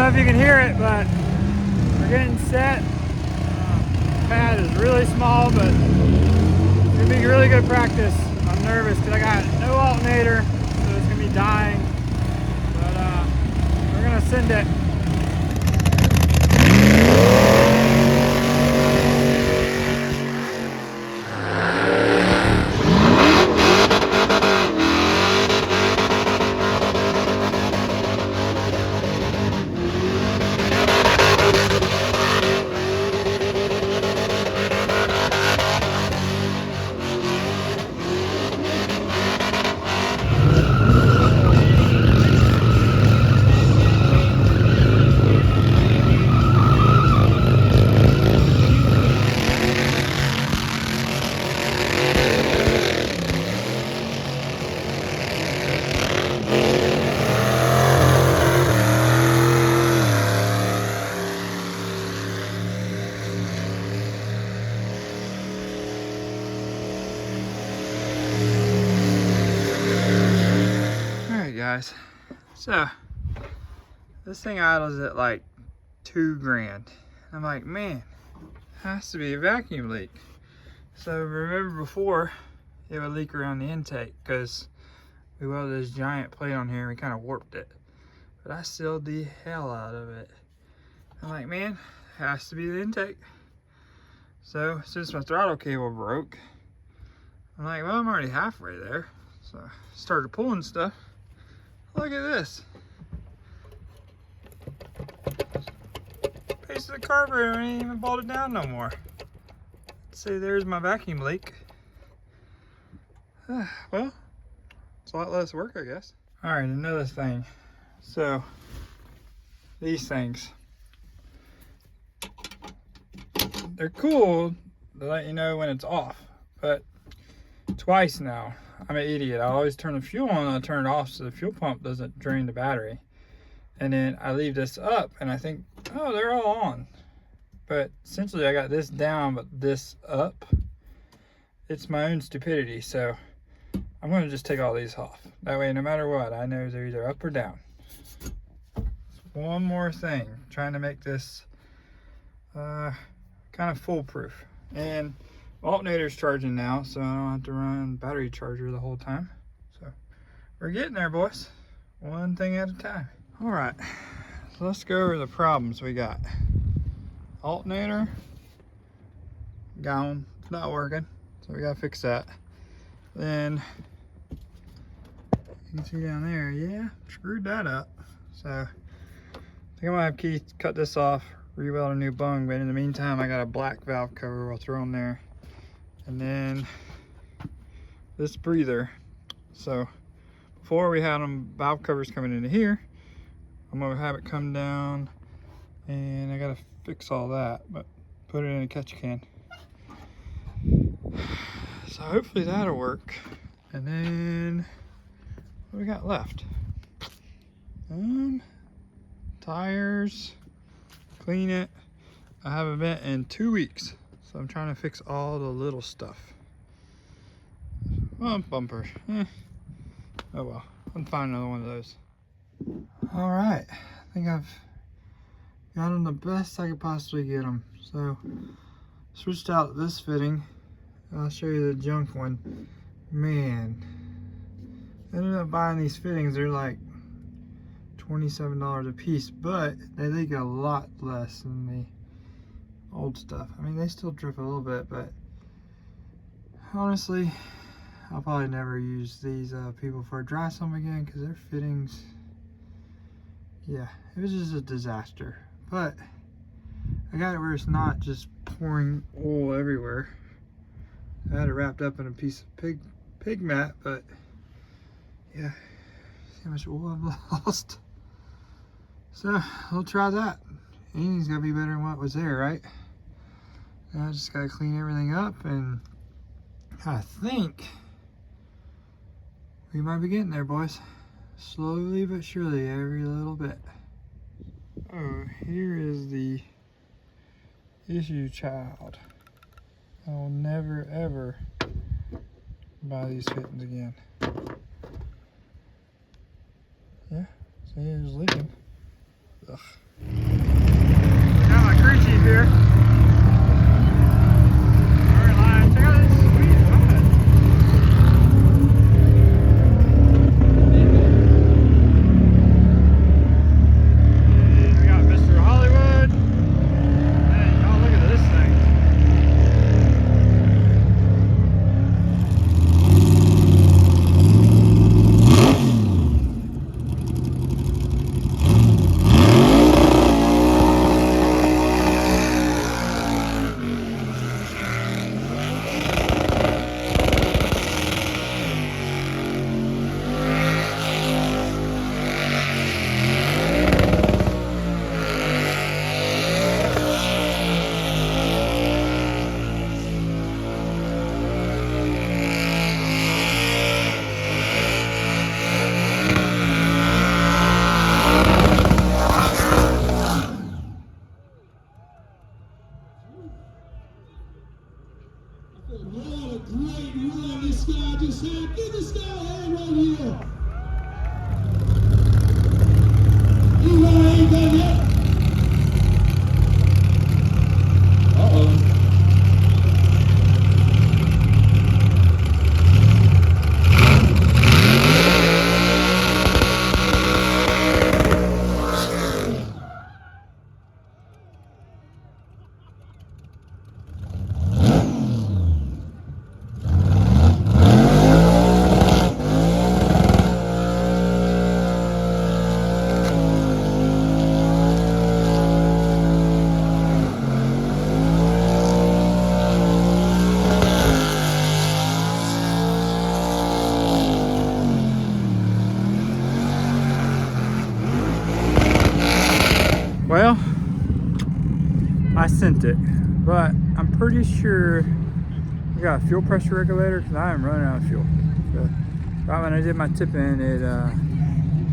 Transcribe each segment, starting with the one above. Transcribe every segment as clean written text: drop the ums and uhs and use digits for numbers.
know if you can hear it, but we're getting set. Pad is really small, but it's gonna be really good practice. I'm nervous because I got no alternator, so it's gonna be dying. But we're gonna send it. Guys, so this thing idles at like $2,000. I'm like, man, has to be a vacuum leak. So remember before it would leak around the intake because we welded this giant plate on here and we kind of warped it, but I sealed the hell out of it. I'm like, man, has to be the intake. So since my throttle cable broke, I'm like, well, I'm already halfway there. So I started pulling stuff. Look at this. Piece of the carburetor ain't even bolted down no more. Let's see, there's my vacuum leak. Well, it's a lot less work, I guess. All right, another thing. So, these things. They're cool to let you know when it's off, but twice now. I'm an idiot. I always turn the fuel on and I turn it off so the fuel pump doesn't drain the battery. And then I leave this up and I think, oh, they're all on. But essentially I got this down, but this up. It's my own stupidity. So I'm going to just take all these off. That way, no matter what, I know they're either up or down. One more thing. Trying to make this kind of foolproof. And alternator's charging now, so I don't have to run battery charger the whole time. So we're getting there, boys. One thing at a time. All right, so let's go over the problems we got. Alternator, gone, it's not working, so we gotta fix that. Then you can see down there, yeah, screwed that up. So I think I'm gonna have Keith cut this off, re-weld a new bung, but in the meantime, I got a black valve cover we'll throw in there. And then this breather. So before we had them valve covers coming into here, I'm gonna have it come down and I gotta fix all that, but put it in a catch can. So hopefully that'll work. And then what do we got left? Tires, clean it. I have an event in 2 weeks. So I'm trying to fix all the little stuff. Oh, bumper. Oh well, I'll find another one of those. All right, I think I've got them the best I could possibly get them. So switched out this fitting. I'll show you the junk one. Man, I ended up buying these fittings. They're like $27 a piece, but they leak a lot less than the old stuff. I mean, they still drip a little bit, but honestly, I'll probably never use these people for a dry sump again because their fittings, yeah, it was just a disaster. But I got it where it's not just pouring oil everywhere. I had it wrapped up in a piece of pig mat, but yeah, see how much oil I've lost. So we'll try that. Anything's gotta be better than what was there, right? Now I just gotta clean everything up, and I think we might be getting there, boys. Slowly but surely, every little bit. Oh, here is the issue child. I will never ever buy these fittings again. Yeah, see, it's leaking. Ugh. Well, I sent it, but I'm pretty sure we got a fuel pressure regulator because I am running out of fuel. So, right when I did my tip in, it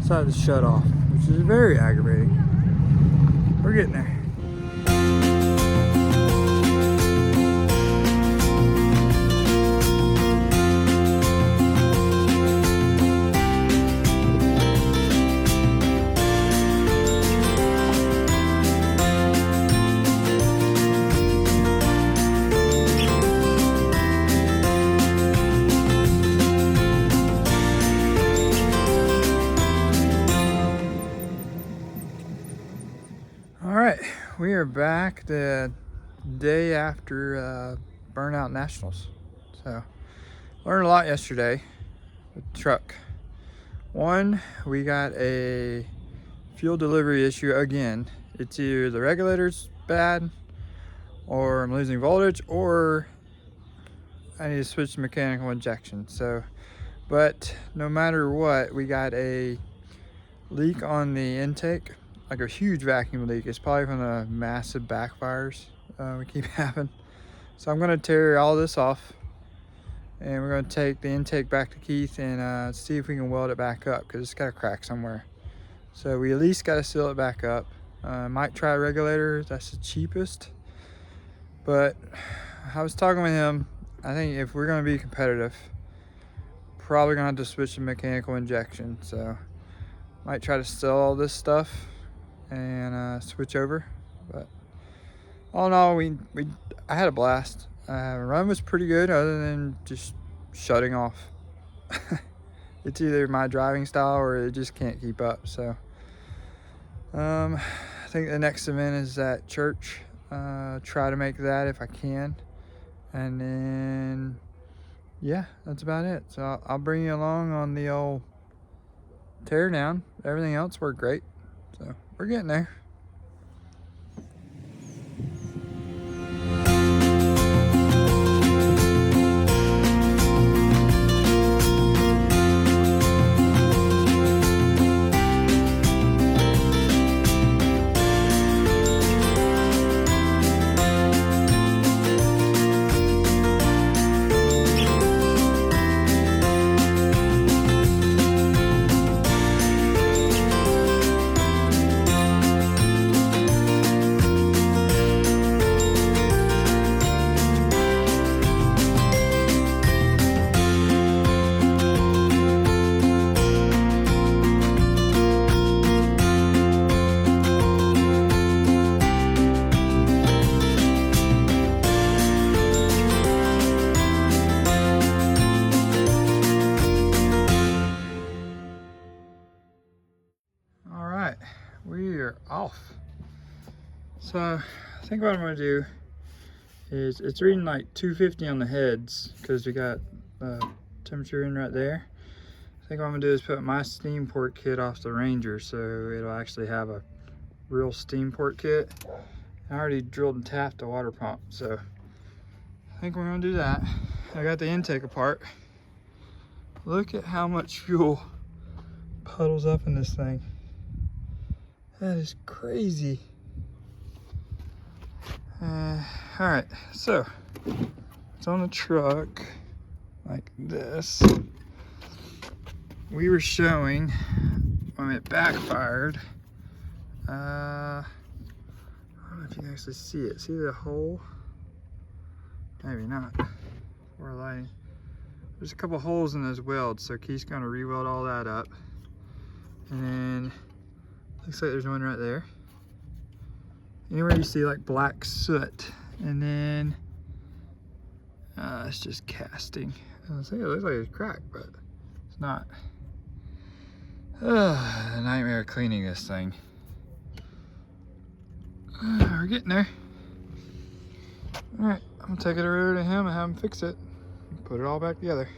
decided to shut off, which is very aggravating. We're getting there. We are back the day after Burnout Nationals. So, learned a lot yesterday with the truck. One, we got a fuel delivery issue again. It's either the regulator's bad, or I'm losing voltage, or I need to switch to mechanical injection. So, but no matter what, we got a leak on the intake. Like a huge vacuum leak. It's probably from the massive backfires we keep having. So I'm going to tear all this off, and we're going to take the intake back to Keith and see if we can weld it back up, because it's got a crack somewhere. So we at least got to seal it back up. Might try a regulator. That's the cheapest. But I was talking with him. I think if we're going to be competitive, probably going to have to switch to mechanical injection. So might try to sell all this stuff and switch over. But all in all, I had a blast. Run was pretty good, other than just shutting off. It's either my driving style or it just can't keep up. So I think the next event is at church. Try to make that if I can, and then yeah, that's about it. So I'll bring you along on the old tear down. Everything else worked great. So we're getting there. We are off. So I think what I'm going to do is, it's reading like 250 on the heads because we got temperature in right there. I think what I'm going to do is put my steam port kit off the Ranger, so it'll actually have a real steam port kit. I already drilled and tapped the water pump, so I think we're going to do that. I got the intake apart. Look at how much fuel puddles up in this thing. That is crazy. Alright, so it's on the truck like this. We were showing when it backfired. I don't know if you can actually see it. See the hole? Maybe not. Or lighting. There's a couple holes in those welds, so Keith's gonna re-weld all that up. And then looks like there's one right there. Anywhere you see like black soot, and then it's just casting. I was saying it looks like it's cracked, but it's not. The nightmare of cleaning this thing. We're getting there. All right, I'm gonna take it over to him and have him fix it, and put it all back together.